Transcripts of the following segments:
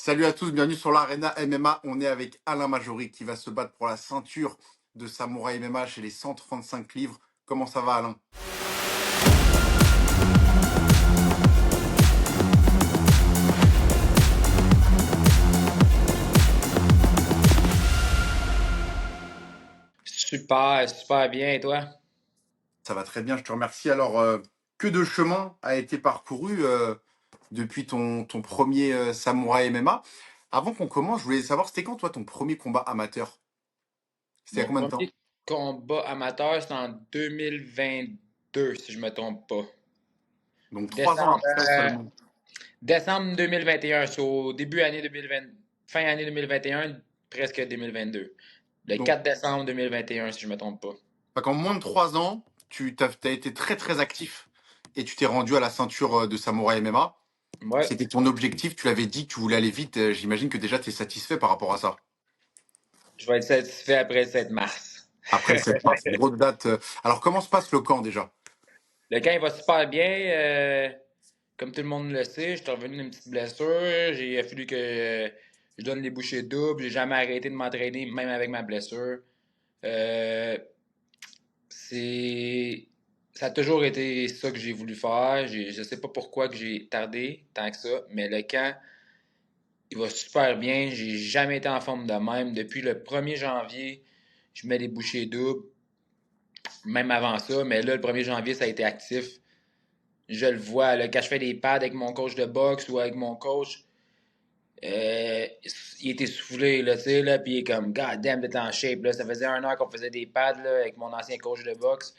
Salut à tous, bienvenue sur l'Arena MMA. On est avec Alain Majori qui va se battre pour la ceinture de Samouraï MMA chez les 135 livres. Comment ça va, Alain? Super, super bien, et toi? Ça va très bien, je te remercie. Alors, que de chemin a été parcouru depuis ton premier Samouraï MMA? Avant qu'on commence, je voulais savoir, c'était quand, toi, ton premier combat amateur? C'était il y a Mon combien de temps? premier combat amateur, c'est en 2022, si je me trompe pas. Donc, 3 ans Décembre, après seulement. décembre 2021, c'est au début année 2020, fin année 2021, presque 2022. Le Donc, 4 décembre 2021, si je me trompe pas. qu'en moins de 3 ans, t'as été très, très actif et tu t'es rendu à la ceinture de Samouraï MMA. Ouais, C'était ton objectif, tu l'avais dit que tu voulais aller vite. J'imagine que déjà tu es satisfait par rapport à ça. je vais être satisfait après le 7 mars. Après cette mars, grosse date. Alors, comment se passe le camp déjà? Le camp, il va super bien. Comme tout le monde le sait, je suis revenu d'une petite blessure. Il a fallu que je donne les bouchées doubles. J'ai jamais arrêté de m'entraîner, même avec ma blessure. Euh, c'est... Ça a toujours été ça que j'ai voulu faire. Je sais pas pourquoi que j'ai tardé tant que ça, mais le camp, il va super bien. J'ai jamais été en forme de même. Depuis le 1er janvier, je mets des bouchées doubles, même avant ça, mais là, le 1er janvier, ça a été actif. Je le vois, là, quand je fais des pads avec mon coach de boxe ou avec mon coach, euh, il est essoufflé, là, tu sais, là, puis il est comme, God damn, d'être en shape, là. Ça faisait 1 heure qu'on faisait des pads, là, avec mon ancien coach de boxe.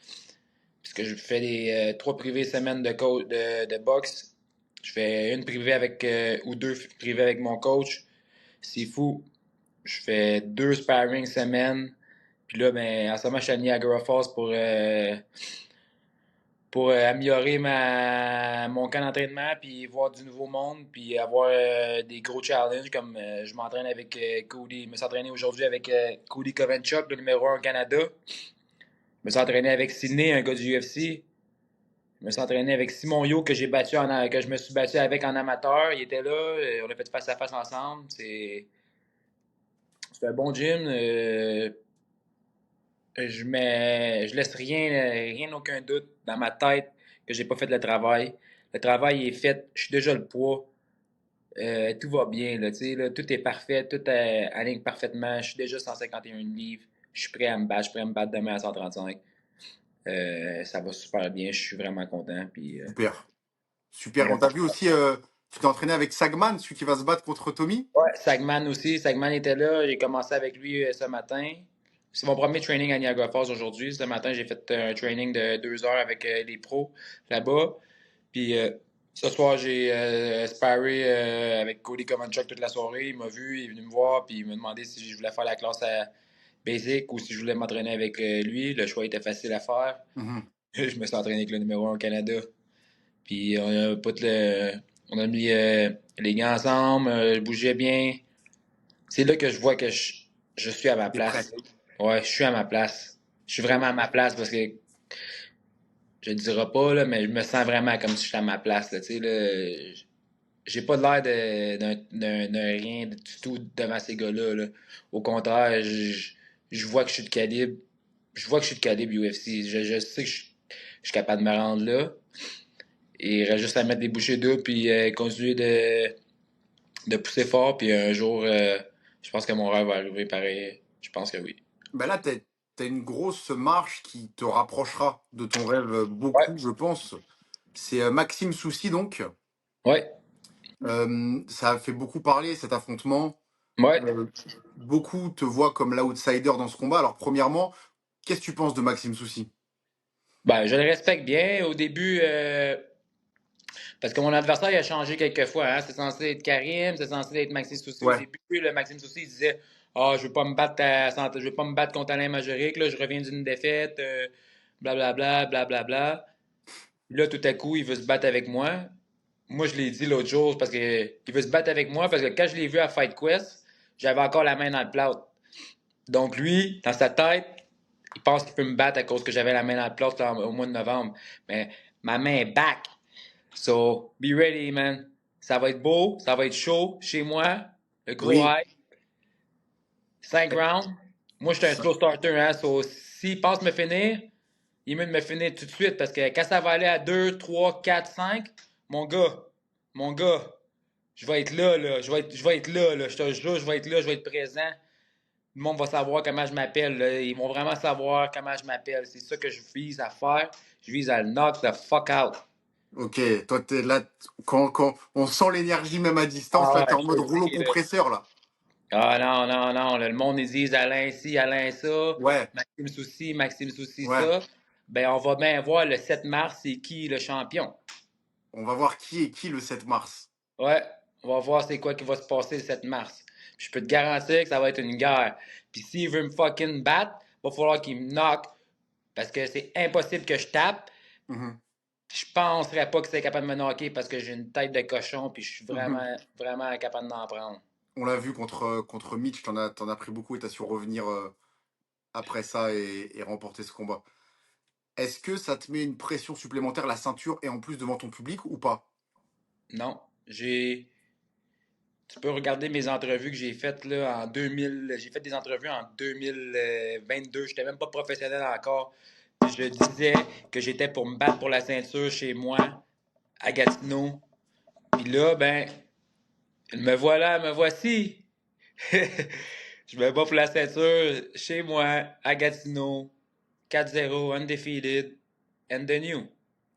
Puisque je fais des 3 privées semaines de boxe. Je fais une privée avec, ou 2 privées avec mon coach. C'est fou. Je fais 2 sparring semaines. Puis là, ben, en ce moment, je suis à Niagara Falls pour améliorer mon camp d'entraînement, puis voir du nouveau monde, puis avoir des gros challenges comme je m'entraîne avec Cody. Je me suis entraîné aujourd'hui avec Cody Kovenchuk, le numéro 1 au Canada. Je me suis entraîné avec Sydney, un gars du UFC. Je me suis entraîné avec Simon Yo que que je me suis battu avec en amateur. Il était là, on a fait face à face ensemble. C'est un bon gym. Je laisse rien, aucun doute dans ma tête que j'ai pas fait le travail. Le travail est fait, je suis déjà le poids. Tout va bien, là, tu sais, là, tout est parfait, tout aligne parfaitement. Je suis déjà 151 livres. Je suis prêt à me battre, je suis prêt à me battre demain à 135. Ça va super bien, je suis vraiment content. Puis, Super. Super. On t'a vu aussi, tu t'es entraîné avec Sagman, celui qui va se battre contre Tommy. ouais, Sagman aussi. Sagman était là. J'ai commencé avec lui ce matin. C'est mon premier training à Niagara Falls aujourd'hui. Ce matin, j'ai fait un training de 2 heures avec les pros là-bas. Puis ce soir, j'ai sparé avec Cody Kovalchuk toute la soirée. Il m'a vu, il est venu me voir, puis il m'a demandé si je voulais faire la classe à basic ou si je voulais m'entraîner avec lui. Le choix était facile à faire. Mhm. Je me suis entraîné avec le numéro 1 au Canada. Puis on a mis les gants ensemble, je bougeais bien. C'est là que je vois que je suis à ma T'es prêt. place. Ouais, je suis à ma place. Je suis vraiment à ma place parce que je ne dirai pas, là, mais je me sens vraiment comme si j'étais à ma place. Là, tu sais, là, j'ai pas l'air d'un rien du tout devant ces gars-là. Là. Au contraire, je vois que je suis de calibre. Je vois que je suis de calibre UFC. Je sais que je suis capable de me rendre là. Et il reste juste à mettre des bouchées doubles puis continuer de pousser fort. Puis un jour, je pense que mon rêve va arriver pareil. Je pense que oui. Ben là, t'as une grosse marche qui te rapprochera de ton rêve Ouais. beaucoup, je pense. C'est Maxime Soucy, donc. Ouais. Ça a fait beaucoup parler, cet affrontement. Ouais. Euh, Beaucoup te voient comme l'outsider dans ce combat. Alors, premièrement, qu'est-ce que tu penses de Maxime Soucy? Ben, je le respecte bien. Au début, parce que mon adversaire il a changé quelques fois. Hein. C'est censé être Karim, c'est censé être Maxime Soucy au Ouais. début. Le Maxime Soucy il disait ah, je veux pas me battre je veux pas me battre contre Alain Majoric, là, je reviens d'une défaite, blablabla, blablabla. Là, tout à coup, il veut se battre avec moi. Moi, je l'ai dit l'autre jour parce que il veut se battre avec moi parce que quand je l'ai vu à Fight Quest, j'avais encore la main dans le plâtre. Donc lui, dans sa tête, il pense qu'il peut me battre à cause que j'avais la main dans le plâtre au mois de novembre. Mais ma main est back. So, be ready, man. Ça va être beau, ça va être chaud chez moi. Le gros Oui. hype. 5 rounds. Moi, je suis un Ça- slow starter, hein. So, s'il pense me finir, il est mieux de me finir tout de suite parce que quand ça va aller à 2, 3, 4, 5, mon gars, mon gars, je vais être là, là. Je vais être là, là. Je te jure, je vais être là, je vais être présent. Le monde va savoir comment je m'appelle, là. Ils vont vraiment savoir comment je m'appelle. C'est ça que je vise à faire. Je vise à le knock the fuck out. Ok, toi, t'es là, quand on sent l'énergie même à distance, Ah là, t'es ouais, en je te mode le rouleau dis, là. compresseur, là. Ah non, non, non. Là, le monde, ils disent Alain ci, Alain ça. Ouais, Maxime Souci, ouais. ça. Ben, on va bien voir le 7 mars, c'est qui le champion. On va voir qui est qui le 7 mars. Ouais, on va voir c'est quoi qui va se passer le 7 mars. Puis je peux te garantir que ça va être une guerre. Puis s'il veut me fucking battre, va falloir qu'il me knock. Parce que c'est impossible que je tape. Mhm, Je penserais pas que c'est capable de me knocker parce que j'ai une tête de cochon. Puis je suis mhm. vraiment, vraiment capable d'en prendre. On l'a vu contre Mitch, t'en as pris beaucoup et t'as su revenir après ça et remporter ce combat. Est-ce que ça te met une pression supplémentaire, la ceinture, et en plus devant ton public ou pas? Non, j'ai. Tu peux regarder mes entrevues que j'ai faites là, en 2000. J'ai fait des entrevues en 2022. J'étais même pas professionnel encore. Puis je disais que j'étais pour me battre pour la ceinture chez moi, à Gatineau. Puis là, ben, me voilà, me voici. Je me bats pour la ceinture chez moi, à Gatineau. 4-0, undefeated, and the new.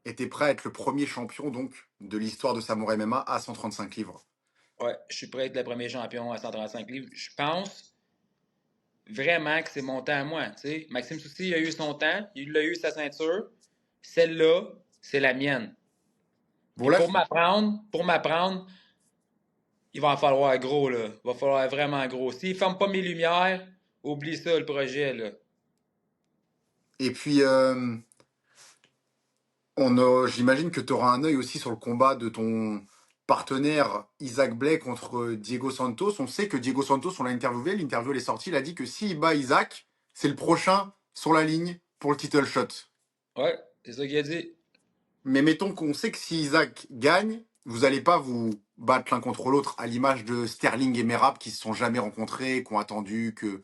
Et t'es prêt à être le premier champion donc de l'histoire de Samouraï MMA à 135 livres. Ouais, je suis prêt à être le premier champion à 135 livres. Je pense vraiment que c'est mon temps à moi. Tu sais. Maxime Soucy, il a eu son temps, il a eu sa ceinture. Celle-là, c'est la mienne. Bon Puis là, pour m'apprendre, il va en falloir gros, là. Il va falloir vraiment gros. S'il ne ferme pas mes lumières, oublie ça, le projet, là. et puis j'imagine que tu auras un œil aussi sur le combat de ton partenaire Isaac Blay contre Diego Santos. On sait que Diego Santos, on l'a interviewé, l'interview elle est sortie, il a dit que s'il bat Isaac, c'est le prochain sur la ligne pour le title shot. Ouais, c'est ça qu'il a dit. Mais mettons qu'on sait que si Isaac gagne, vous n'allez pas vous battre l'un contre l'autre à l'image de Sterling et Merab qui se sont jamais rencontrés, qui ont attendu que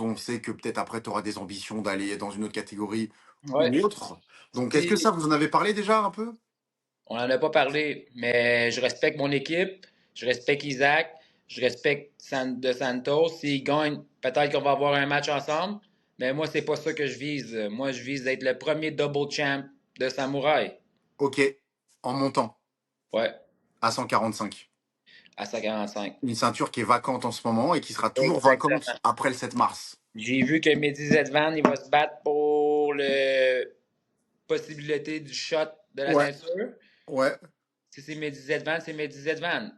on sait que peut-être après tu auras des ambitions d'aller dans une autre catégorie Ouais. ou autre. Donc est-ce que ça Si, vous en avez parlé déjà un peu? on n'en a pas parlé, mais je respecte mon équipe, je respecte Isaac, je respecte De Santos. S'il gagne, peut-être qu'on va avoir un match ensemble, mais moi, c'est pas ça que je vise. Moi, je vise d'être le premier double champ de Samouraï. Ok, en montant Ouais, à 145. à 145. Une ceinture qui est vacante en ce moment et qui sera toujours vacante Exactement. après le 7 mars. J'ai vu que Mehdi Zetvan, il va se battre pour la possibilité du shot de la Ouais, ceinture. ouais. Si c'est Mehdi Zetvan, c'est Mehdi Zetvan.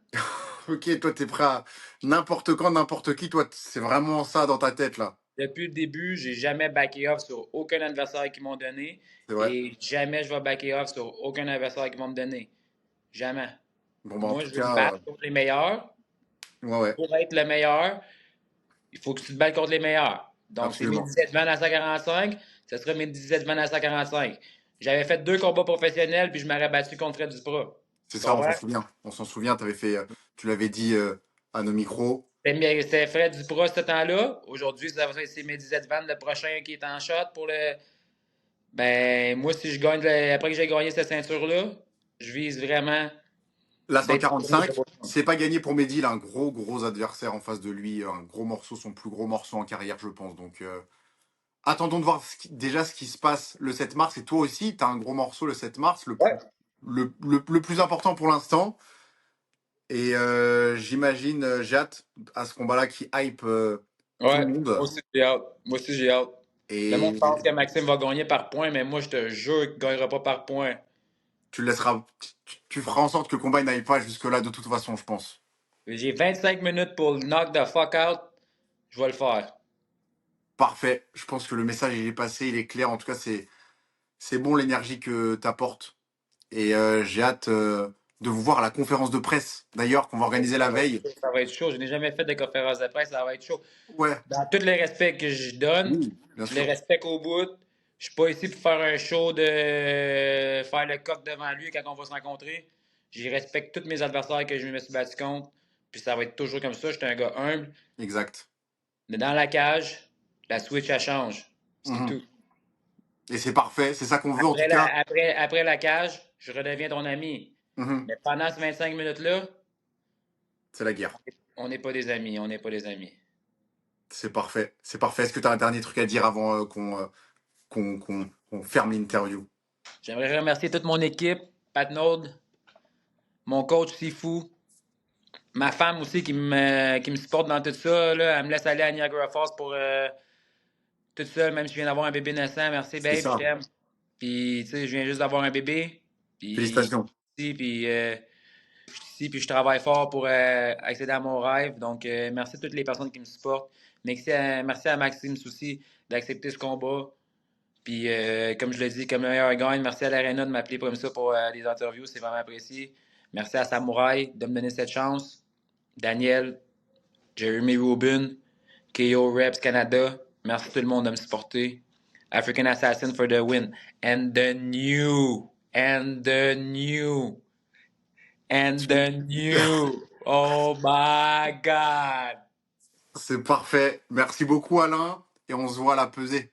Ok, toi t'es prêt à n'importe quand, n'importe qui, toi c'est vraiment ça dans ta tête là. Depuis le début, j'ai jamais backé off sur aucun adversaire qu'ils m'ont donné C'est vrai. et jamais je vais backer off sur aucun adversaire qu'ils vont me donner. Jamais. Bon bah en Moi, tout je veux me cas, battre contre les meilleurs. ouais, ouais, Pour être le meilleur, il faut que tu te battes contre les meilleurs. Donc, c'est mes absolument. 17 vannes à 145, ce serait mes 17 vannes à 145. J'avais fait 2 combats professionnels puis je m'aurais battu contre Fred Duprat. C'est Tu ça, on s'en comprends? souvient. On s'en souvient, t'avais fait, tu l'avais dit à nos micros. C'était Fred Duprat ce temps-là. Aujourd'hui, c'est mes 17 vannes, le prochain qui est en shot pour le. Ben, moi, si je gagne, après que j'ai gagné cette ceinture-là, je vise vraiment La d'être le premier 145, double champ. c'est pas gagné pour Mehdi, il a un gros, gros adversaire en face de lui, un gros morceau, son plus gros morceau en carrière, je pense. Donc, attendons de voir déjà ce qui se passe le 7 mars. Et toi aussi, tu as un gros morceau le 7 mars, Ouais. le plus important pour l'instant. Et j'imagine, j'ai hâte à ce combat-là qui hype tout le Ouais. Moi monde. aussi, j'ai hâte. Moi aussi, j'ai hâte. Le monde pense Et que Maxime va gagner par point, mais moi, je te jure qu'il ne gagnera pas par point. tu laisseras, tu feras en sorte que le combat n'aille pas jusque-là de toute façon, je pense. J'ai 25 minutes pour le knock the fuck out. Je vais le faire. Parfait. Je pense que le message il est passé, il est clair. En tout cas, c'est bon l'énergie que tu apportes. Et j'ai hâte de vous voir à la conférence de presse, d'ailleurs, qu'on va organiser la Ça va être veille. chaud. Ça va être chaud. Je n'ai jamais fait de conférence de presse. Ça va être chaud. Ouais, Dans tous les respects que je donne, oui, bien je les sûr. respecte au bout. Je suis pas ici pour faire un show de faire le coq devant lui quand on va se rencontrer. J'y respecte tous mes adversaires que je me suis battu contre. Puis ça va être toujours comme ça. J'étais un gars humble. Exact. Mais dans la cage, la switch, elle change. C'est Mhm. tout. Et c'est parfait, c'est ça qu'on veut en tout cas. Après la cage, je redeviens ton ami. Mhm. Mais pendant ces 25 minutes-là, C'est la guerre. on n'est pas des amis. On n'est pas des amis. C'est parfait. C'est parfait. Est-ce que tu as un dernier truc à dire avant qu'on ferme l'interview? J'aimerais remercier toute mon équipe, Pat Node, mon coach Sifu, ma femme aussi qui me supporte dans tout ça. Là. Elle me laisse aller à Niagara Falls pour tout seul, même si je viens d'avoir un bébé naissant. Merci, C'est babe, je ça. t'aime. Puis, tu sais, je viens juste d'avoir un bébé. Puis, Félicitations. je suis ici, puis je travaille fort pour accéder à mon rêve. Donc, merci à toutes les personnes qui me supportent. Merci à Maxime aussi d'accepter ce combat. Puis, comme je l'ai dit, comme le meilleur gagne, merci à l'Arena de m'appeler comme ça pour des interviews. C'est vraiment apprécié. Merci à Samouraï de me donner cette chance. Daniel, Jeremy Rubin, KO Reps Canada. Merci tout le monde de me supporter. African Assassin for the win. And the new. And the new. And the new. Oh my God. C'est parfait. Merci beaucoup, Alain. Et on se voit à la pesée.